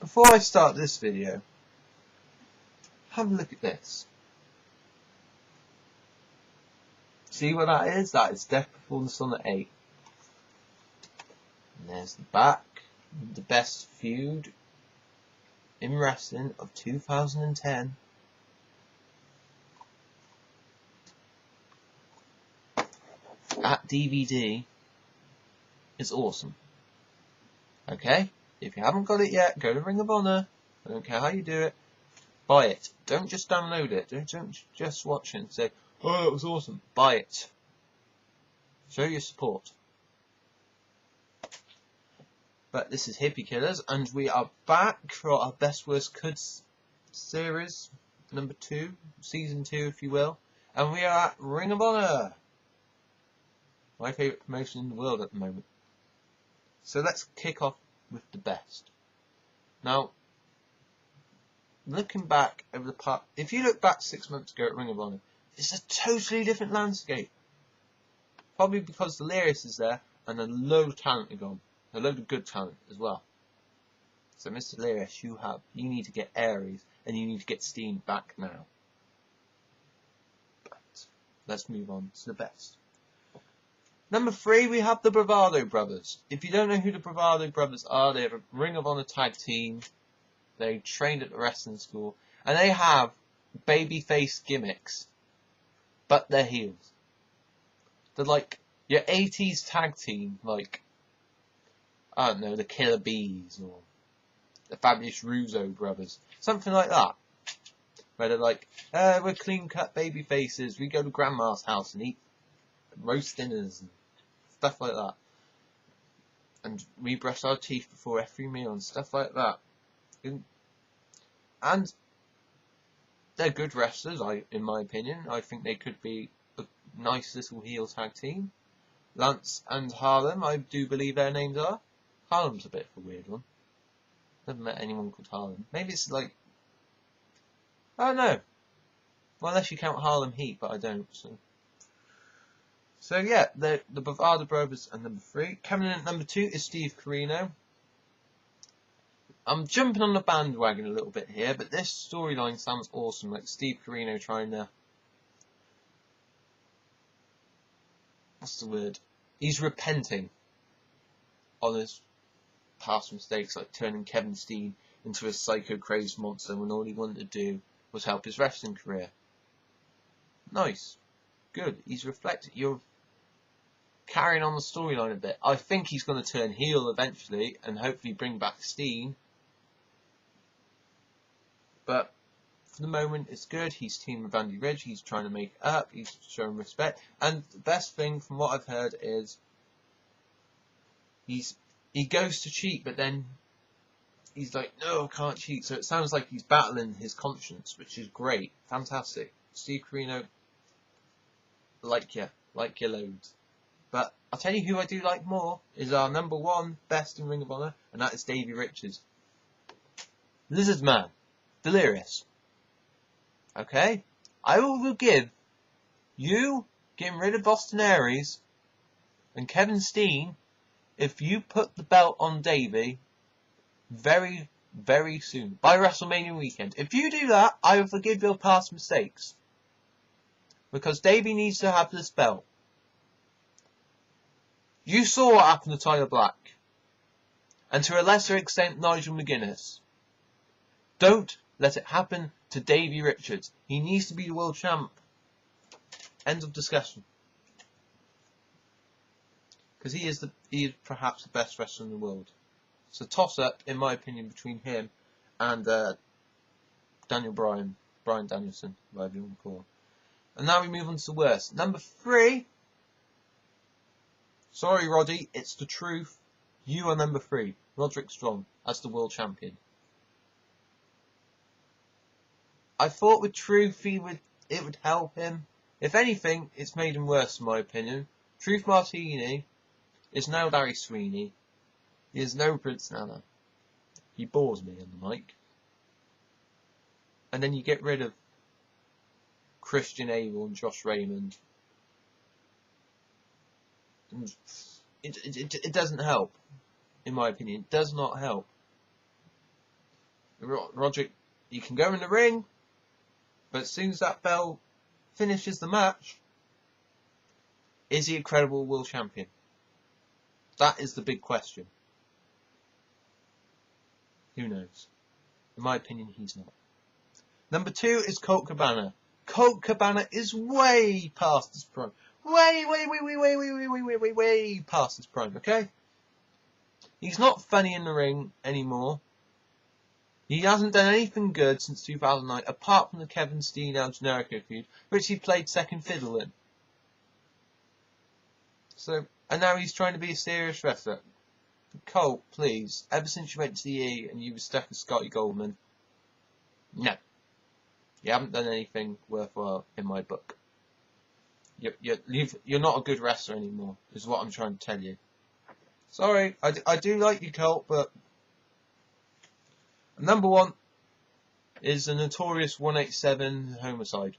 Before I start this video, have a look at this. See what that is? That is Death Before the Sun at 8. And there's the back. The best feud in wrestling of 2010. At DVD. It's awesome. Okay? If you haven't got it yet, go to Ring of Honor. I don't care how you do it. Buy it. Don't just download it. Don't just watch it and say, oh, it was awesome. Buy it. Show your support. But this is Hippykillerz, and we are back for our Best Worst Cuds series, number 2, season 2 if you will. And we are at Ring of Honor. My favourite promotion in the world at the moment. So let's kick off with the best. Now, looking back over the past, if you look back 6 months ago at Ring of Honor, it's a totally different landscape. Probably because Delirious is there and a load of talent are gone. A load of good talent as well. So Mr. Delirious, you need to get Aries and you need to get Steen back now. But let's move on to the best. Number 3, we have the Bravado Brothers. If you don't know who the Bravado Brothers are, they're a Ring of Honor tag team. They trained at the wrestling school. And they have babyface gimmicks. But they're heels. They're like your 80s tag team. Like, I don't know, the Killer Bees. Or the Fabulous Russo Brothers. Something like that. Where they're like, we're clean cut baby faces. We go to Grandma's house and eat roast dinners and stuff like that, and we brush our teeth before every meal and stuff like that. And they're good wrestlers, in my opinion. I think they could be a nice little heel tag team. Lance and Harlem, I do believe their names are. Harlem's a bit of a weird one. Never met anyone called Harlem. Maybe it's like, I don't know. Well, unless you count Harlem Heat, but I don't. So yeah, the Bravado Brothers are number 3. Coming in at number 2 is Steve Corino. I'm jumping on the bandwagon a little bit here, but this storyline sounds awesome. Like Steve Corino trying to... What's the word? He's repenting on his past mistakes, like turning Kevin Steen into a psycho-crazed monster when all he wanted to do was help his wrestling career. Nice. Good. He's reflected. You're carrying on the storyline a bit. I think he's going to turn heel eventually and hopefully bring back Steen. But for the moment, it's good. He's teaming with Andy Ridge. He's trying to make it up. He's showing respect. And the best thing from what I've heard is he goes to cheat, but then he's like, no, I can't cheat. So it sounds like he's battling his conscience, which is great. Fantastic. Steve Corino, like you loads. But I'll tell you who I do like more is our number 1 best in Ring of Honor, and that is Davey Richards. Lizard Man. Delirious. Okay? I will give you getting rid of Boston Aries and Kevin Steen if you put the belt on Davey very, very soon. By WrestleMania weekend. If you do that, I will forgive your past mistakes. Because Davey needs to have this belt. You saw what happened to Tyler Black. And to a lesser extent, Nigel McGuinness. Don't let it happen to Davey Richards. He needs to be the world champ. End of discussion. Because he is perhaps the best wrestler in the world. It's a toss-up, in my opinion, between him and Daniel Bryan Danielson, whatever you want to call him. And now we move on to the worst. Number 3. Sorry, Roddy, it's the truth. You are number 3. Roderick Strong as the world champion. I thought with Truth it would help him. If anything, it's made him worse in my opinion. Truth Martini is now Larry Sweeney. He is no Prince Nana. He bores me on the mic. And then you get rid of Christian Abel and Josh Raymond. It doesn't help, in my opinion. It does not help. Roderick, you can go in the ring, but as soon as that bell finishes the match, is he a credible world champion? That is the big question. Who knows? In my opinion, he's not. Number 2 is Colt Cabana. Colt Cabana is way past his prime. Way past his prime, okay? He's not funny in the ring anymore. He hasn't done anything good since 2009, apart from the Kevin Steen El Generico feud, which he played second fiddle in. So, and now he's trying to be a serious wrestler. Colt, please, ever since you went to the E and you were stuck with Scotty Goldman, no. You haven't done anything worthwhile in my book. You're not a good wrestler anymore, is what I'm trying to tell you. Sorry, I do like you, Colt, but number 1 is the notorious 187 homicide.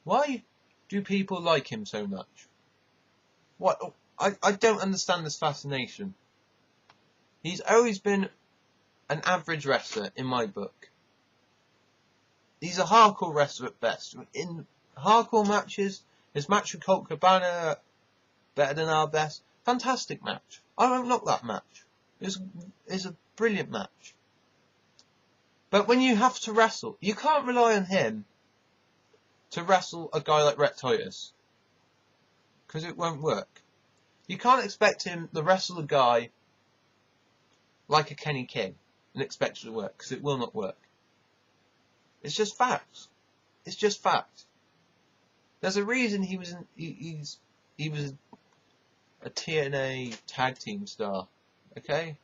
Why do people like him so much? What? I don't understand this fascination. He's always been an average wrestler in my book. He's a hardcore wrestler at best. In hardcore matches, his match with Colt Cabana, better than our best. Fantastic match. I won't knock that match. It's a brilliant match. But when you have to wrestle, you can't rely on him to wrestle a guy like Rhett Titus, because it won't work. You can't expect him to wrestle a guy like a Kenny King and expect it to work, because it will not work. It's just facts. It's just fact. There's a reason he was a TNA tag team star. Okay?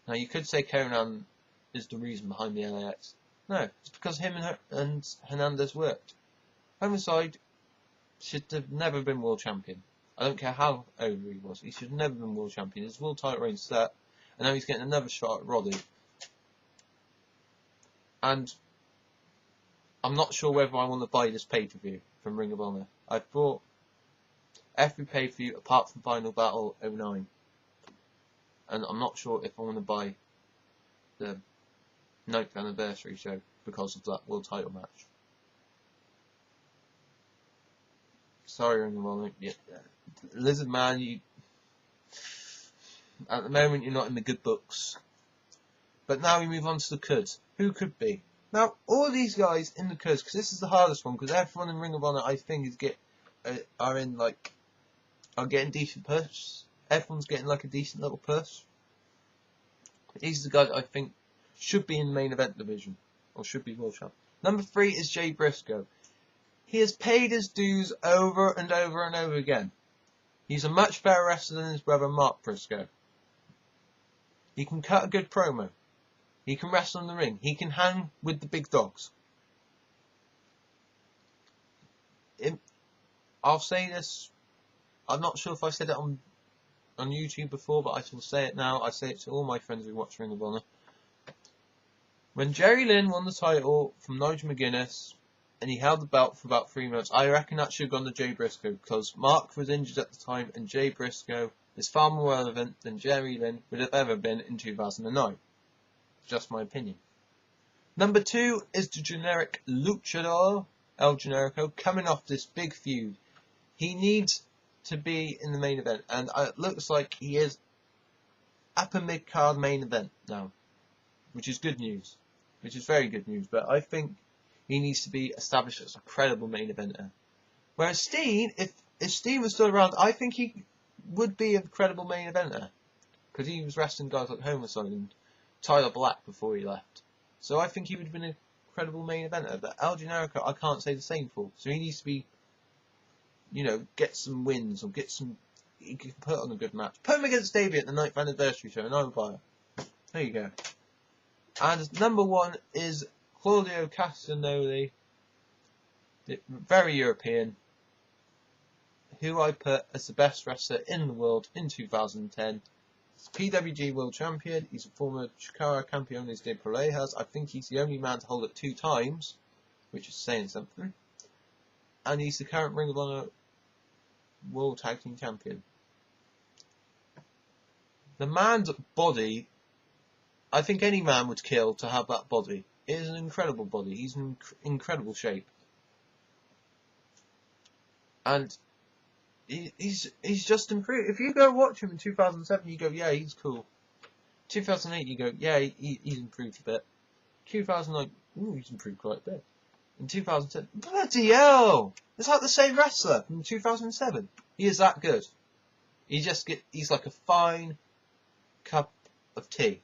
Now you could say Conan is the reason behind the LAX. No, it's because him and Hernandez worked. Homicide should have never been world champion. I don't care how over he was. He should have never been world champion. His world title reign set, and now he's getting another shot at Roddy. And I'm not sure whether I want to buy this pay-per-view from Ring of Honor. I've bought every pay-per-view apart from Final Battle 09. And I'm not sure if I want to buy the 9th anniversary show because of that world title match. Sorry, Ring of Honor. Yeah. Lizard Man, at the moment you're not in the good books. But now we move on to the Cuds. Who could be? Now, all these guys in the Cuds, because this is the hardest one, because everyone in Ring of Honor, I think, are getting decent push. Everyone's getting like a decent little push. These are the guys I think should be in the main event division, or should be world champ. Number 3 is Jay Briscoe. He has paid his dues over and over and over again. He's a much better wrestler than his brother Mark Briscoe. He can cut a good promo. He can wrestle in the ring. He can hang with the big dogs. I'll say this. I'm not sure if I said it on YouTube before, but I shall say it now. I say it to all my friends who watch Ring of Honor. When Jerry Lynn won the title from Nigel McGuinness, and he held the belt for about 3 months, I reckon that should have gone to Jay Briscoe, because Mark was injured at the time, and Jay Briscoe is far more relevant than Jerry Lynn would have ever been in 2009. Just my opinion. Number 2 is the generic luchador, El Generico, coming off this big feud. He needs to be in the main event, and it looks like he is upper mid-card main event now, which is good news, which is very good news, but I think he needs to be established as a credible main eventer. Whereas Steen, if Steen was still around, I think he would be a credible main eventer, because he was wrestling guys like Homicide and Tyler Black before he left. So I think he would have been a credible main eventer, but El Generico I can't say the same for, so he needs to be, get some wins, or he can put on a good match. Put him against Davey at the 9th anniversary show, and I will buy it. There you go. And number 1 is Claudio Castagnoli, very European, who I put as the best wrestler in the world in 2010. He's PWG World Champion, he's a former Chikara Campeones de Parejas. I think he's the only man to hold it 2 times, which is saying something. And he's the current Ring of Honor World Tag Team Champion. The man's body, I think any man would kill to have that body. It is an incredible body. He's in incredible shape. And he's just improved. If you go watch him in 2007, you go, yeah, he's cool. 2008, you go, yeah, he's improved a bit. 2009, ooh, he's improved quite a bit. In 2010, bloody hell! It's like the same wrestler from 2007. He is that good. He's like a fine cup of tea.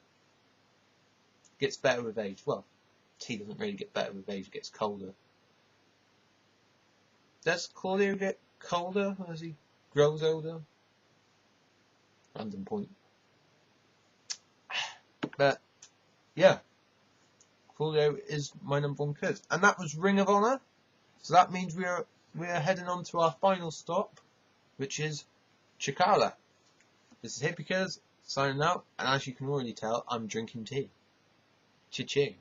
Gets better with age. Well, tea doesn't really get better with age, it gets colder. Does Claudio get colder as he grows older? Random point. But, yeah. Claudio is my number one kid. And that was Ring of Honor. So that means we are heading on to our final stop, which is Chikara. This is Hippykillerz signing out, and as you can already tell, I'm drinking tea. Cha-ching.